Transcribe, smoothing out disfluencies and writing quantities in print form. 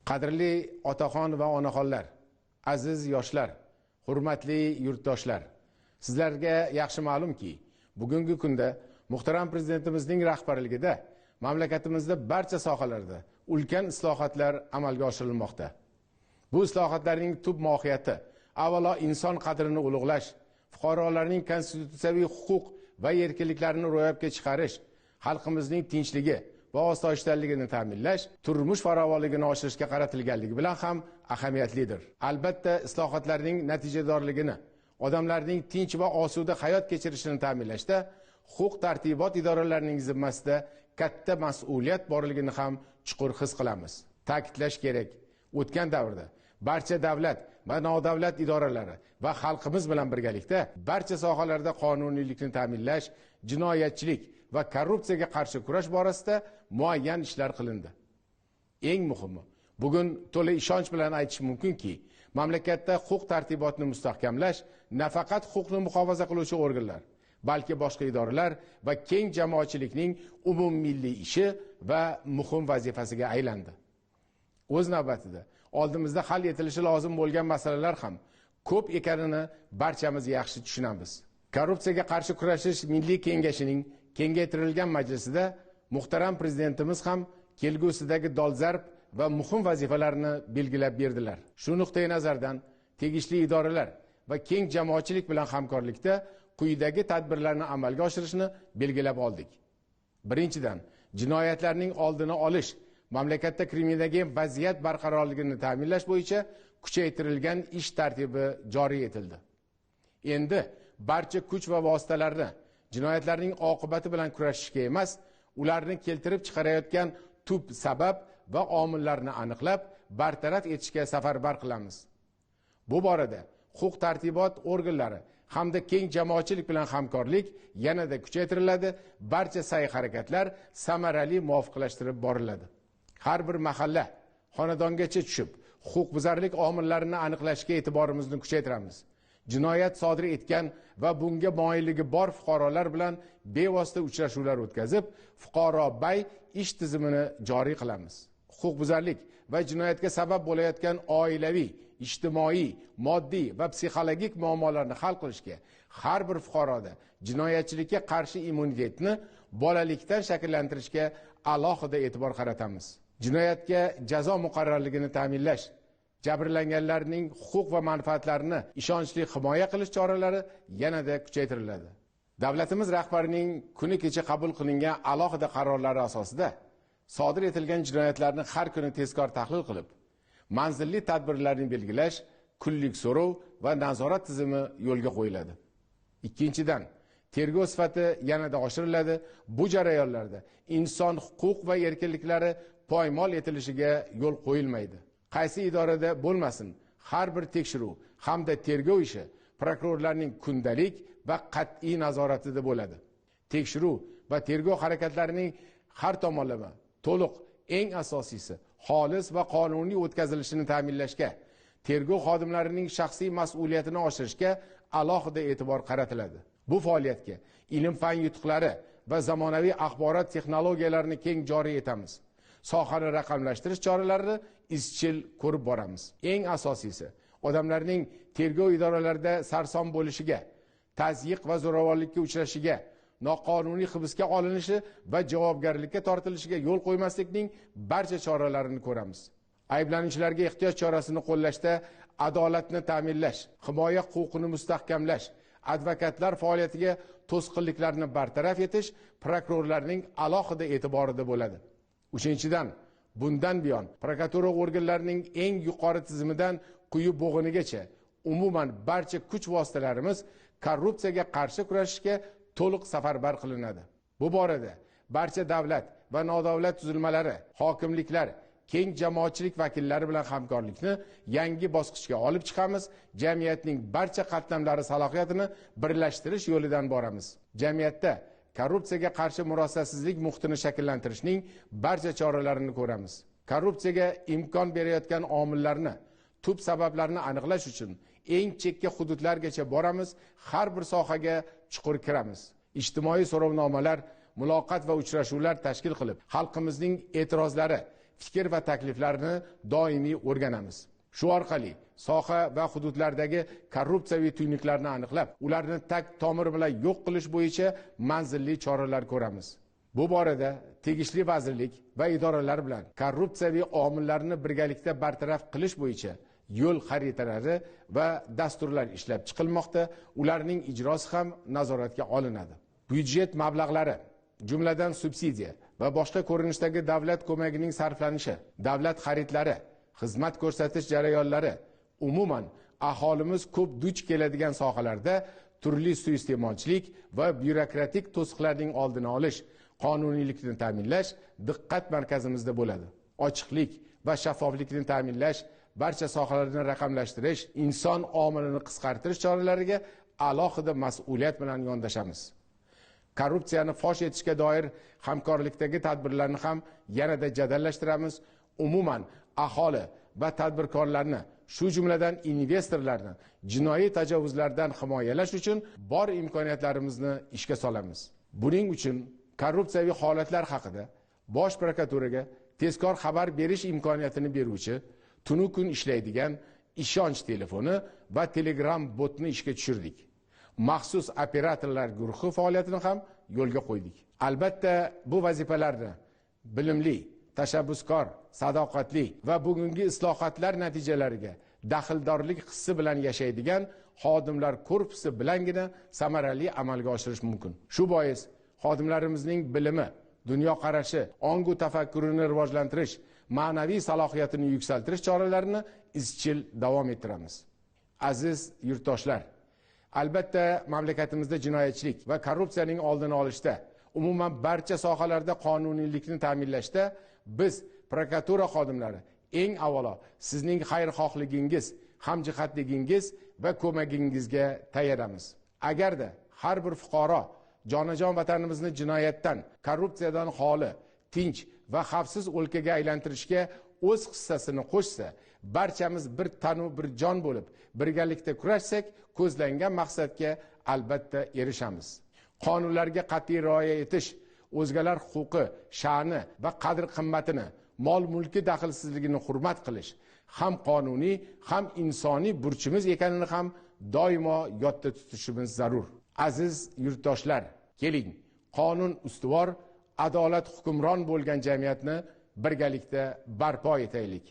Qadrli otaxon va onaxonlar, aziz yoshlar, hurmatli yurtdoshlar, sizlarga yaxshi ma'lumki, bugungi kunda muhtaram prezidentimizning rahbarligida mamlakatimizda barcha sohalarda ulkan islohotlar amalga oshirilmoqda. Bu islohotlarning tub mohiyati avvalo inson qadrini ulug'lash, fuqarolarning konstitutsiyaviy huquq va erkinliklarini ro'yobga chiqarish, xalqimizning tinchligi va osoyishtaligini ta'minlash, turmush farovonligini oshirishga qaratilganligi bilan ham ahamiyatlidir. Albatta, islohotlarning natijadorligini, odamlarning tinch va osuda hayot kechirishini ta'minlashda huquq-tartibot idoralarining zimmasida katta mas'uliyat borligini ham chuqur his qilamiz. Ta'kidlash kerak, o'tgan davrda barcha davlat va nodavlat idoralari va xalqimiz bilan birgalikda barcha sohalarda qonuniylikni ta'minlash, jinoyatchilik va korrupsiyaga qarshi kurash borasida muayyan ishlar qilindi. Eng muhimi, bugun to'la ishonch bilan aytish mumkinki, mamlakatda huquq tartibotni mustahkamlash nafaqat huquqni muhofaza qiluvchi organlar, balki boshqa idoralar va keng jamoatchilikning umummilliy ishi va muhim vazifasiga aylandi. O'z navbatida oldimizda hal etilishi lozim bo'lgan masalalar ham ko'p ekanini barchamiz yaxshi tushunamiz. Korrupsiyaga qarshi kurashish Milliy kengashining kengaytirilgan majlisida muhtaram prezidentimiz ham kelgusidagi dolzarb va muhim vazifalarni belgilab berdilar. Shu nuqtai nazardan tegishli idoralar va keng jamoatchilik bilan hamkorlikda quyidagi tadbirlarni amalga oshirishni belgilab oldik. Birinchidan, jinoyatlarning oldini olish, mamlakatda kriminogen vaziyat barqarorligini ta'minlash bo'yicha kuchaytirilgan ish tartibi joriy etildi. Endi barcha kuch va vositalarni jinoyatlarning oqibati bilan kurashishga emas, ularni keltirib chiqarayotgan tub sabab va omillarni aniqlab, bartaraf etishga safarbar qilamiz. Bu borada huquq tartibot organlari hamda keng jamoatchilik bilan hamkorlik yanada kuchaytiriladi, barcha sa'y-harakatlar samarali muvofiqlashtirib boriladi. Har bir mahalla, xonadongacha tushib, huquqbuzarlik omillarini aniqlashga e'tiborimizni kuchaytiramiz. Jinoyat sodir etgan va bunga moyilligi bor fuqarolar bilan bevosita uchrashuvlar o'tkazib, fuqaro bay ish tizimini joriy qilamiz. Huquqbuzarlik va jinoyatga sabab bo'layotgan oilaviy, ijtimoiy, moddiy va psixologik muammolarni hal qilishga, har bir fuqaroda jinoyatchilikka qarshi immunitetni bolalikdan shakllantirishga alohida e'tibor qaratamiz. Jinoyatga jazo muqarrarligini ta'minlash, jabrlanganlarning huquq va manfaatlarini ishonchli himoya qilish choralari yanada kuchaytiriladi. Davlatimiz rahbarining kuni kecha qabul qilingan alohida qarorlari asosida sodir etilgan jinoyatlarni har kuni tezkor tahlil qilib, manzilli tadbirlarni belgilash, kunlik so'rov va nazorat tizimi yo'lga qo'yiladi. Ikkinchidan, tergov sifati yanada oshiriladi. Bu jarayonlarda inson huquq va erkinliklari poymol etilishiga yo'l qo'yilmaydi. Qaysi idorada bo'lmasin, har bir tekshiruv hamda tergov ishi prokurorlarning kundalik va qat'iy nazoratida bo'ladi. Tekshiruv va tergov harakatlarining har tomonlama, to'liq, eng asosiysi xolis va qonuniy o'tkazilishini ta'minlashga, tergov xodimlarining shaxsiy mas'uliyatini oshirishga alohida e'tibor qaratiladi. Bu faoliyatga ilm-fan yutuqlari va zamonaviy axborot texnologiyalarini keng joriy etamiz. Sohani raqamlashtirish choralarini izchil ko'rib boramiz. Eng asosiysi, odamlarning tergov idoralarida sarson bo'lishiga, tazyiq va zo'ravonlikka uchrashiga, noqonuniy hibsga olinishi va javobgarlikka tortilishiga yo'l qo'ymaslikning barcha choralarini ko'ramiz. Ayblanuvchilarga ehtiyot chorasini qo'llashda adolatni ta'minlash, himoya huquqini mustahkamlash, advokatlar faoliyatiga to'sqinliklarni bartaraf etish prokurorlarning alohida e'tiborida bo'ladi. Uchinchidan, bundan buyon prokuratura organlarining eng yuqori tizimidan quyi bo'g'inigacha umuman barcha kuch vositalarimiz korrupsiyaga qarshi kurashishga to'liq safarbar qilinadi. Bu borada barcha davlat va nodavlat tuzilmalari, hokimliklar, keng jamoatchilik vakillari bilan hamkorlikni yangi bosqichga olib chiqamiz. Jamiyatning barcha qatlamlari salohiyatini birlashtirish yo'lidan boramiz. Jamiyatda korrupsiyaga qarshi murosasizlik muhitini shakllantirishning barcha choralarini ko'ramiz. Korrupsiyaga imkon berayotgan omillarni, tub sabablarni aniqlash uchun eng chekka hududlargacha boramiz, har bir sohaga chuqur kiramiz. Ijtimoiy so'rovnomalar, muloqot va uchrashuvlar tashkil qilib, xalqimizning e'tirozlari fikr va takliflarni doimiy o'rganamiz. Shu orqali soha va hududlardagi korrupsiyaviy tuynuklarni aniqlab, ularni tag tomir bilan yo'q qilish bo'yicha manzilli choralar ko'ramiz. Bu borada tegishli vazirlik va idoralar bilan korrupsiyaviy omillarni birgalikda bartaraf qilish bo'yicha yo'l xaritalari va dasturlar ishlab chiqilmoqda, ularning ijrosi ham nazoratga olinadi. Byudjet mablag'lari, jumladan subsidiya va boshqa ko'rinishdagi davlat ko'magining sarflanishi, davlat xaridlari, xizmat ko'rsatish jarayonlari, umuman aholimiz ko'p duch keladigan sohalarda turli suiiste'molchilik va byurokratik to'siqlarning oldini olish, qonuniylikni ta'minlash diqqat markazimizda bo'ladi. Ochiqlik va shaffoflikni ta'minlash, barcha sohalarni raqamlashtirish, inson omilini qisqartirish choralariga alohida mas'uliyat bilan yondashamiz. Korrupsiyani fosh etishga doir hamkorlikdagi tadbirlarni ham yanada jadallashtiramiz. Umuman aholi va tadbirkorlarni, shu jumladan investorlarni jinoiy tajovuzlardan himoyalash uchun bor imkoniyatlarimizni ishga solamiz. Buning uchun korrupsiyaviy holatlar haqida Bosh prokuraturaga tezkor xabar berish imkoniyatini beruvchi, tunu kun ishlaydigan ishonch telefoni va Telegram botni ishga tushirdik. Maxsus operatorlar guruhi faoliyatini ham yo'lga qo'ydik. Albatta, bu vazifalarni bilimli, tashabbuskor, sadoqatli va bugungi islohotlar natijalariga daxldorlik hissi bilan yashaydigan xodimlar korpusi bilangina samarali amalga oshirish mumkin. Shu bois xodimlarimizning bilimi, dunyoqarashi, ongu tafakkurini rivojlantirish, ma'naviy salohiyatini yuksaltirish choralarini izchil davom ettiramiz. Aziz yurtdoshlar, albatta mamlakatimizda jinoyatchilik va korrupsiyaning oldini olishda, umuman barcha sohalarda qonuniylikni ta'minlashda biz prokuratura xodimlari eng avvalo sizning xayrixohligingiz, hamjihatligingiz va ko'magingizga tayyoramiz. Agarda har bir fuqaro jonajon vatanimizni jinoyatdan, korrupsiyadan xoli, tinch va xavfsiz o'lkaga aylantirishga o'z hissasini qo'shsa, barchamiz bir tanu bir jon bo'lib, birgalikda kurashsak, ko'zlangan maqsadga albatta erishamiz. Qonunlarga qat'iy rioya etish, o'zgalar huquqi, sha'ni va qadr-qimmatini, mol-mulki daxlsizligini hurmat qilish ham qonuniy, ham insoniy burchimiz ekanini ham doimo yodda tutishimiz zarur. Aziz yurtdoshlar, keling, qonun ustuvor, adolat hukmron bo'lgan jamiyatni birgalikda barpo etaylik.